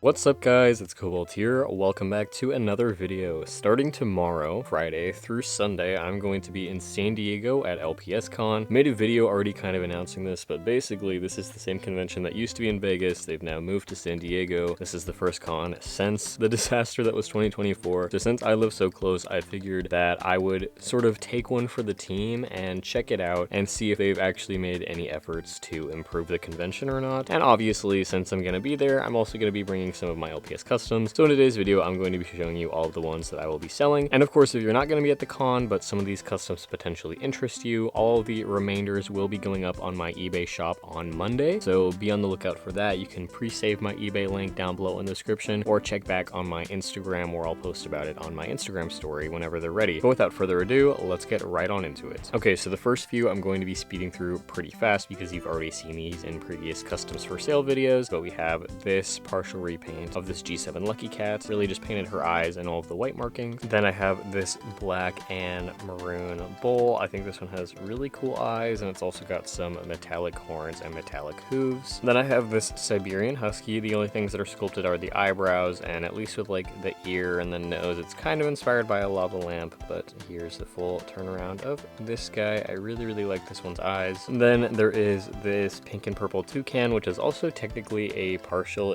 What's up guys, it's Cobalt here. Welcome back to another video. Starting tomorrow, Friday through Sunday, I'm going to be in San Diego at LPS Con. Made a video already kind of announcing this, but basically this is the same convention that used to be in Vegas. They've now moved to San Diego. This is the first con since the disaster that was 2024. So since I live so close, I figured that I would sort of take one for the team and check it out and see if they've actually made any efforts to improve the convention or not. And obviously, since I'm going to be there, I'm also going to be bringing some of my LPS customs. So in today's video, I'm going to be showing you all of the ones that I will be selling. And of course, if you're not going to be at the con, but some of these customs potentially interest you, all of the remainders will be going up on my eBay shop on Monday. So be on the lookout for that. You can pre-save my eBay link down below in the description or check back on my Instagram where I'll post about it on my Instagram story whenever they're ready. But without further ado, let's get right on into it. Okay, so the first few I'm going to be speeding through pretty fast because you've already seen these in previous customs for sale videos. But we have this partial repaint of this G7 Lucky Cat. Really just painted her eyes and all of the white markings. Then I have this black and maroon bull. I think this one has really cool eyes, and it's also got some metallic horns and metallic hooves. Then I have this Siberian Husky. The only things that are sculpted are the eyebrows, and at least with like the ear and the nose, it's kind of inspired by a lava lamp, but here's the full turnaround of this guy. I really like this one's eyes. And then there is this pink and purple toucan, which is also technically a partial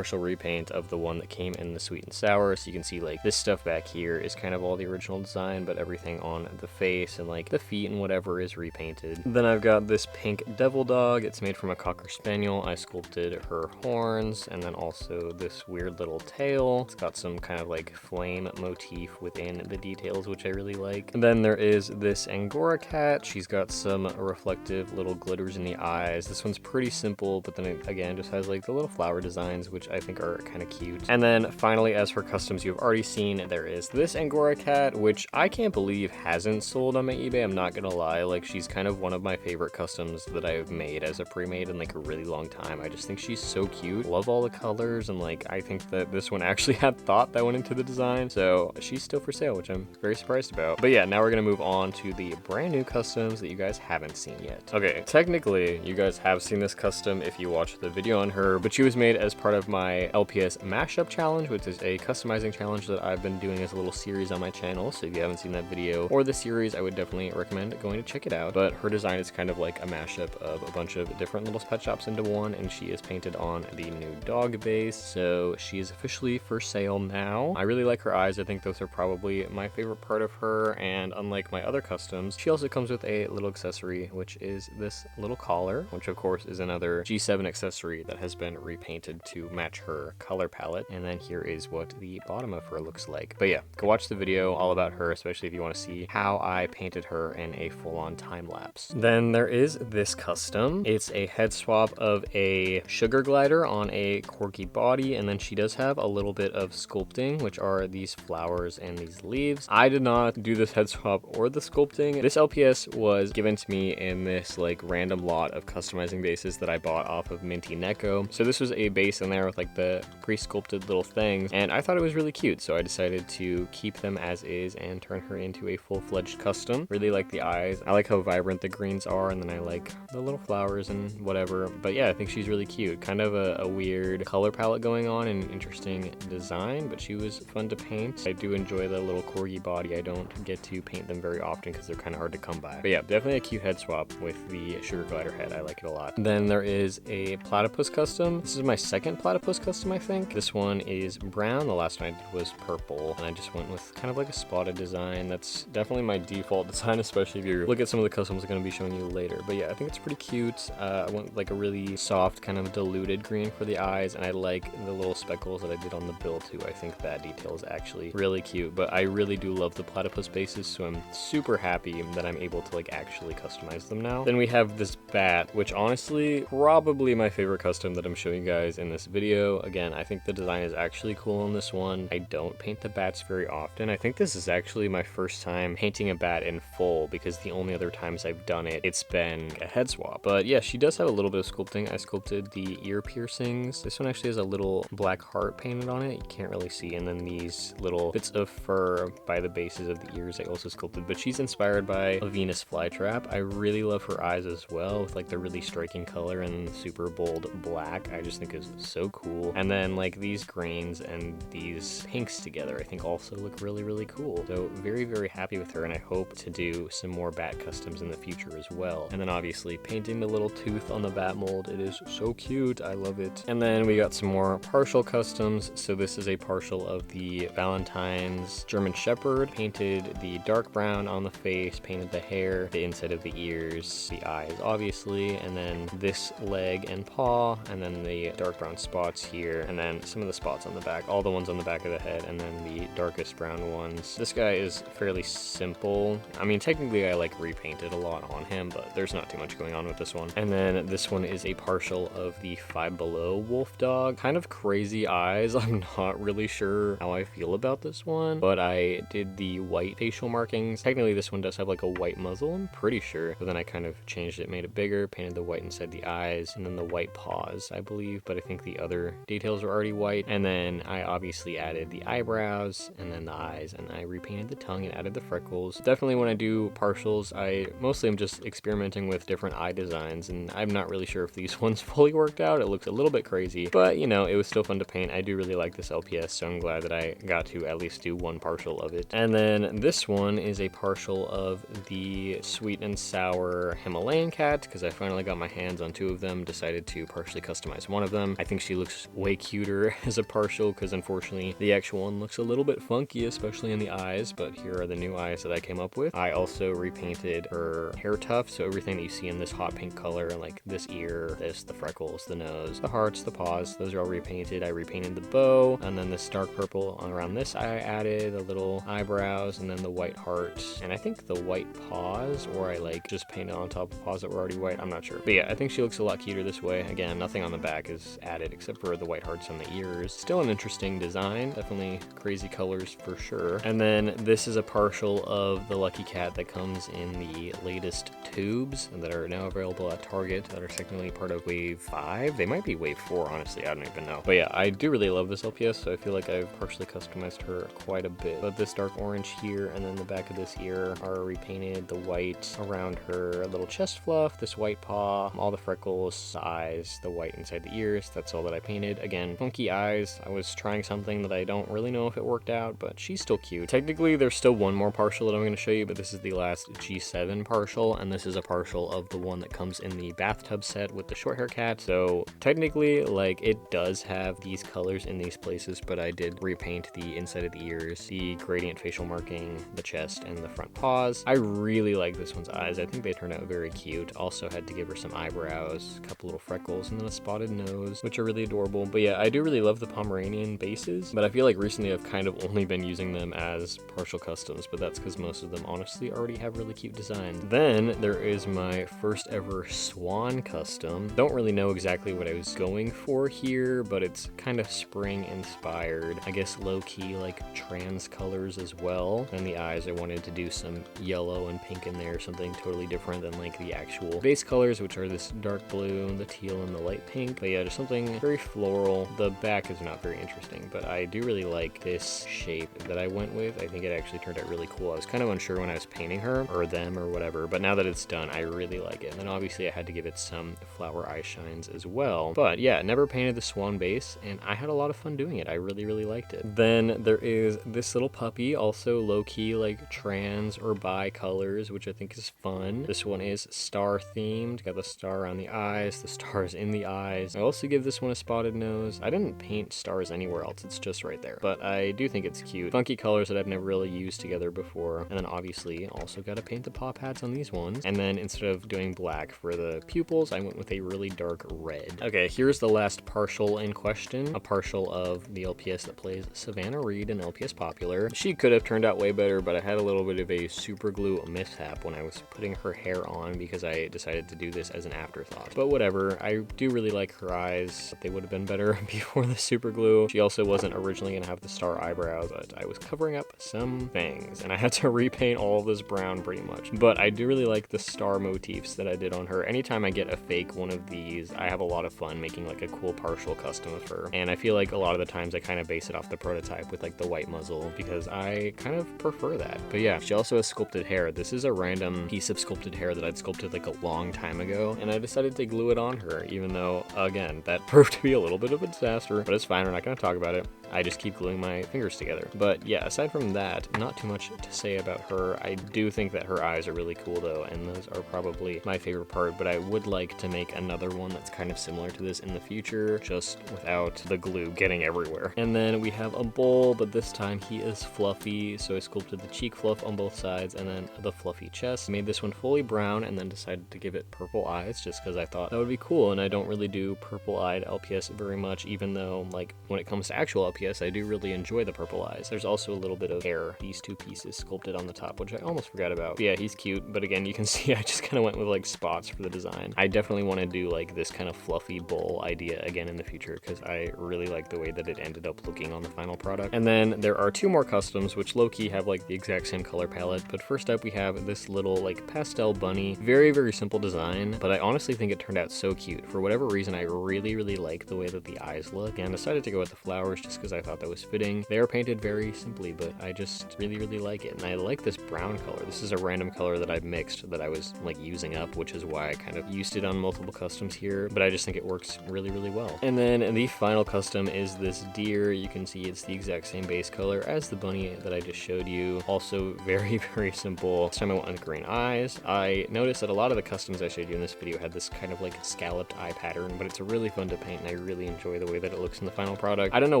repaint of the one that came in the sweet and sour. So you can see like this stuff back here is kind of all the original design, but everything on the face and like the feet and whatever is repainted. Then I've got this pink devil dog. It's made from a cocker spaniel. I sculpted her horns, and then also this weird little tail. It's got some kind of like flame motif within the details, which I really like. And then there is this Angora cat. She's got some reflective little glitters in the eyes. This one's pretty simple, but then it again just has like the little flower designs, which I think are kind of cute. And then finally, as for customs you've already seen, there is this Angora cat, which I can't believe hasn't sold on my eBay. I'm not gonna lie, like she's kind of one of my favorite customs that I've made as a pre-made in like a really long time. I just think she's so cute. Love all the colors, and like I think that this one actually had thought that went into the design, so she's still for sale, which I'm very surprised about. But yeah, now we're gonna move on to the brand new customs that you guys haven't seen yet. Okay, technically you guys have seen this custom if you watched the video on her, but she was made as part of my LPS mashup challenge, which is a customizing challenge that I've been doing as a little series on my channel. So if you haven't seen that video or the series, I would definitely recommend going to check it out. But her design is kind of like a mashup of a bunch of different little pet shops into one, and she is painted on the new dog base. So she is officially for sale now. I really like her eyes. I think those are probably my favorite part of her, and unlike my other customs, she also comes with a little accessory, which is this little collar, which of course is another G7 accessory that has been repainted to match her color palette. And then here is what the bottom of her looks like. But yeah, go watch the video all about her, especially if you want to see how I painted her in a full-on time lapse. Then there is this custom. It's a head swap of a sugar glider on a corgi body, and then she does have a little bit of sculpting, which are these flowers and these leaves. I did not do this head swap or the sculpting. This LPS was given to me in this like random lot of customizing bases that I bought off of Minty Neko. So this was a base in there with like the pre-sculpted little things, and I thought it was really cute, so I decided to keep them as is and turn her into a full-fledged custom. Really like the eyes. I like how vibrant the greens are, and then I like the little flowers and whatever. But yeah, I think she's really cute. Kind of a weird color palette going on and interesting design, but she was fun to paint. I do enjoy the little corgi body. I don't get to paint them very often because they're kind of hard to come by. But yeah, definitely a cute head swap with the sugar glider head. I like it a lot. Then there is a platypus custom. This is my second platypus custom, I think. This one is brown. The last one I did was purple, and I just went with kind of like a spotted design. That's definitely my default design, especially if you look at some of the customs I'm going to be showing you later. But yeah, I think it's pretty cute. I went with like a really soft kind of diluted green for the eyes, and I like the little speckles that I did on the bill too. I think that detail is actually really cute, but I really do love the platypus bases, so I'm super happy that I'm able to like actually customize them now. Then we have this bat, which honestly probably my favorite custom that I'm showing you guys in this video. Again, I think the design is actually cool on this one. I don't paint the bats very often. I think this is actually my first time painting a bat in full, because the only other times I've done it, it's been a head swap. But yeah, she does have a little bit of sculpting. I sculpted the ear piercings. This one actually has a little black heart painted on it. You can't really see. And then these little bits of fur by the bases of the ears I also sculpted. But she's inspired by a Venus flytrap. I really love her eyes as well, with like the really striking color and super bold black. I just think is so cool. And then like these greens and these pinks together I think also look really, really cool. So very, very happy with her, and I hope to do some more bat customs in the future as well. And then obviously painting the little tooth on the bat mold. It is so cute. I love it. And then we got some more partial customs. So this is a partial of the Valentine's German Shepherd. Painted the dark brown on the face, painted the hair, the inside of the ears, the eyes obviously, and then this leg and paw, and then the dark brown spots here, and then some of the spots on the back, all the ones on the back of the head, and then the darkest brown ones. This guy is fairly simple. I mean, technically I like repainted a lot on him, but there's not too much going on with this one. And then this one is a partial of the Five Below wolf dog. Kind of crazy eyes. I'm not really sure how I feel about this one, but I did the white facial markings. Technically this one does have like a white muzzle, I'm pretty sure, but then I kind of changed it, made it bigger, painted the white inside the eyes, and then the white paws, I believe, but I think the other details are already white. And then I obviously added the eyebrows and then the eyes, and I repainted the tongue and added the freckles. Definitely when I do partials, I mostly am just experimenting with different eye designs, and I'm not really sure if these ones fully worked out. It looks a little bit crazy, but you know, it was still fun to paint. I do really like this LPS, so I'm glad that I got to at least do one partial of it. And then this one is a partial of the Sweet and Sour Himalayan cat, because I finally got my hands on two of them, decided to partially customize one of them. I think she looks way cuter as a partial, because unfortunately the actual one looks a little bit funky, especially in the eyes, but here are the new eyes that I came up with. I also repainted her hair tuft, so everything that you see in this hot pink color, like this ear, the freckles, the nose, the hearts, the paws, those are all repainted. I repainted the bow, and then this dark purple around this I added, the little eyebrows, and then the white heart, and I think the white paws, or I like just painted on top of paws that were already white, I'm not sure. But yeah, I think she looks a lot cuter this way. Again, nothing on the back is added except for the white hearts on the ears. Still an interesting design, definitely crazy colors for sure. And then this is a partial of the Lucky Cat that comes in the latest tubes that are now available at Target, that are technically part of Wave 5. They might be Wave 4, honestly, I don't even know. But yeah, I do really love this LPS, so I feel like I've partially customized her quite a bit. But this dark orange here and then the back of this ear are repainted, the white around her little chest fluff, this white paw, all the freckles, the eyes, the white inside the ears, that's all that I painted. Again, funky eyes. I was trying something that I don't really know if it worked out, but she's still cute. Technically, there's still one more partial that I'm going to show you, but this is the last G7 partial, and this is a partial of the one that comes in the bathtub set with the short hair cat. So technically, like, it does have these colors in these places, but I did repaint the inside of the ears, the gradient facial marking, the chest, and the front paws. I really like this one's eyes. I think they turned out very cute. Also had to give her some eyebrows, a couple little freckles, and then a spotted nose, which are really adorable. But yeah, I do really love the Pomeranian bases, but I feel like recently I've kind of only been using them as partial customs, but that's because most of them honestly already have really cute designs. Then there is my first ever swan custom. Don't really know exactly what I was going for here, but it's kind of spring inspired. I guess low-key like trans colors as well. And the eyes, I wanted to do some yellow and pink in there, something totally different than like the actual base colors, which are this dark blue, the teal, and the light pink. But yeah, just something very floral. The back is not very interesting, but I do really like this shape that I went with. I think it actually turned out really cool. I was kind of unsure when I was painting her or them or whatever, but now that it's done, I really like it. And then obviously I had to give it some flower eye shines as well. But yeah, never painted the swan base, and I had a lot of fun doing it. I really, really liked it. Then there is this little puppy, also low-key like trans or bi colors, which I think is fun. This one is star themed. Got the star around the eyes, the stars in the eyes. I also give this one a spotted nose. I didn't paint stars anywhere else, it's just right there. But I do think it's cute. Funky colors that I've never really used together before. And then obviously also got to paint the paw pads on these ones. And then instead of doing black for the pupils, I went with a really dark red. Okay, here's the last partial in question. A partial of the LPS that plays Savannah Reed in LPS Popular. She could have turned out way better, but I had a little bit of a super glue mishap when I was putting her hair on because I decided to do this as an afterthought. But whatever, I do really like her eyes. They would have been better before the super glue. She also wasn't originally gonna have the star eyebrows, but I was covering up some things and I had to repaint all of this brown pretty much. But I do really like the star motifs that I did on her. Anytime I get a fake one of these, I have a lot of fun making like a cool partial custom of her. And I feel like a lot of the times I kind of base it off the prototype with like the white muzzle because I kind of prefer that. But yeah, she also has sculpted hair. This is a random piece of sculpted hair that I'd sculpted like a long time ago, and I decided to glue it on her, even though, again, that proved to be a little bit bit of a disaster, but it's fine. We're not going to talk about it. I just keep gluing my fingers together. But yeah, aside from that, not too much to say about her. I do think that her eyes are really cool though, and those are probably my favorite part, but I would like to make another one that's kind of similar to this in the future, just without the glue getting everywhere. And then we have a bull, but this time he is fluffy, so I sculpted the cheek fluff on both sides and then the fluffy chest. Made this one fully brown and then decided to give it purple eyes just because I thought that would be cool, and I don't really do purple-eyed LPS very much, even though, like, when it comes to actual LPS, I do really enjoy the purple eyes. There's also a little bit of hair, these two pieces sculpted on the top, which I almost forgot about. But yeah, he's cute, but again, you can see I just kind of went with like spots for the design. I definitely want to do like this kind of fluffy bull idea again in the future because I really like the way that it ended up looking on the final product. And then there are two more customs, which low-key have like the exact same color palette. But first up, we have this little like pastel bunny. Very, very simple design, but I honestly think it turned out so cute. For whatever reason, I really, really like the way that the eyes look, and decided to go with the flowers just because I thought that was fitting. They are painted very simply, but I just really, really like it. And I like this brown color. This is a random color that I mixed that I was like using up, which is why I kind of used it on multiple customs here, but I just think it works really, really well. And then the final custom is this deer. You can see it's the exact same base color as the bunny that I just showed you. Also very, very simple. This time I went with green eyes. I noticed that a lot of the customs I showed you in this video had this kind of like scalloped eye pattern, but it's really fun to paint and I really enjoy the way that it looks in the final product. I don't know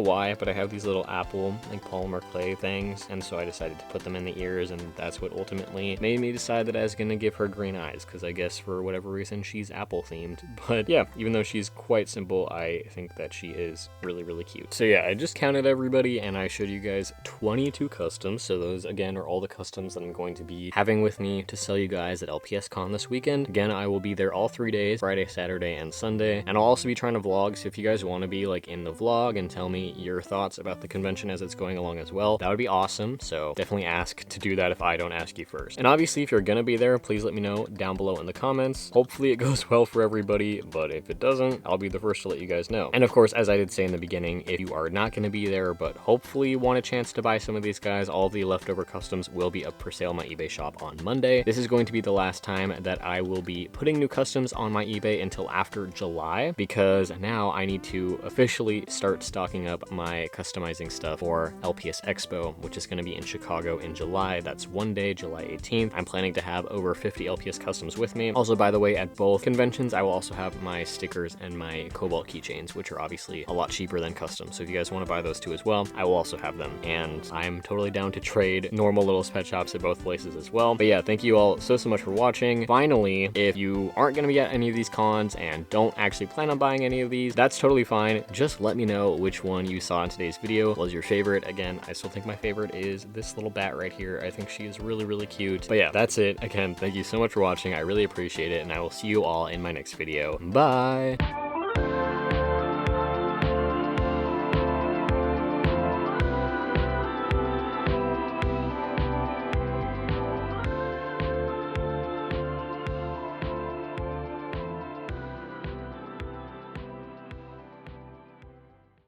why, but I have these little apple like polymer clay things, and so I decided to put them in the ears, and that's what ultimately made me decide that I was gonna give her green eyes, because I guess for whatever reason she's apple themed. But yeah, even though she's quite simple, I think that she is really, really cute. So yeah, I just counted everybody and I showed you guys 22 customs. So those again are all the customs that I'm going to be having with me to sell you guys at LPS Con this weekend. Again, I will be there all 3 days, Friday, Saturday, and Sunday, and I'll also be trying to vlog. So if you guys want to be like in the vlog and tell me your thoughts about the convention as it's going along as well, that would be awesome. So definitely ask to do that if I don't ask you first. And obviously if you're gonna be there, please let me know down below in the comments. Hopefully it goes well for everybody, but if it doesn't, I'll be the first to let you guys know. And of course, as I did say in the beginning, if you are not going to be there but hopefully want a chance to buy some of these guys, all the leftover customs will be up for sale on my eBay shop on Monday. This is going to be the last time that I will be putting new customs on my eBay until after July, because now I need to officially start stocking up my customizing stuff for LPS Expo, which is going to be in Chicago in July. That's one day, July 18th. I'm planning to have over 50 LPS customs with me. Also, by the way, at both conventions, I will also have my stickers and my Cobalt keychains, which are obviously a lot cheaper than custom. So if you guys want to buy those too as well, I will also have them. And I'm totally down to trade normal little pet shops at both places as well. But yeah, thank you all so much for watching. Finally, if you aren't going to be at any of these cons and don't actually plan on buying any of these, that's totally fine. Just let me know which one you saw in today's video was your favorite. Again, I still think my favorite is this little bat right here. I think she is really, really cute. But yeah, that's it. Again, thank you so much for watching. I really appreciate it, and I will see you all in my next video. Bye!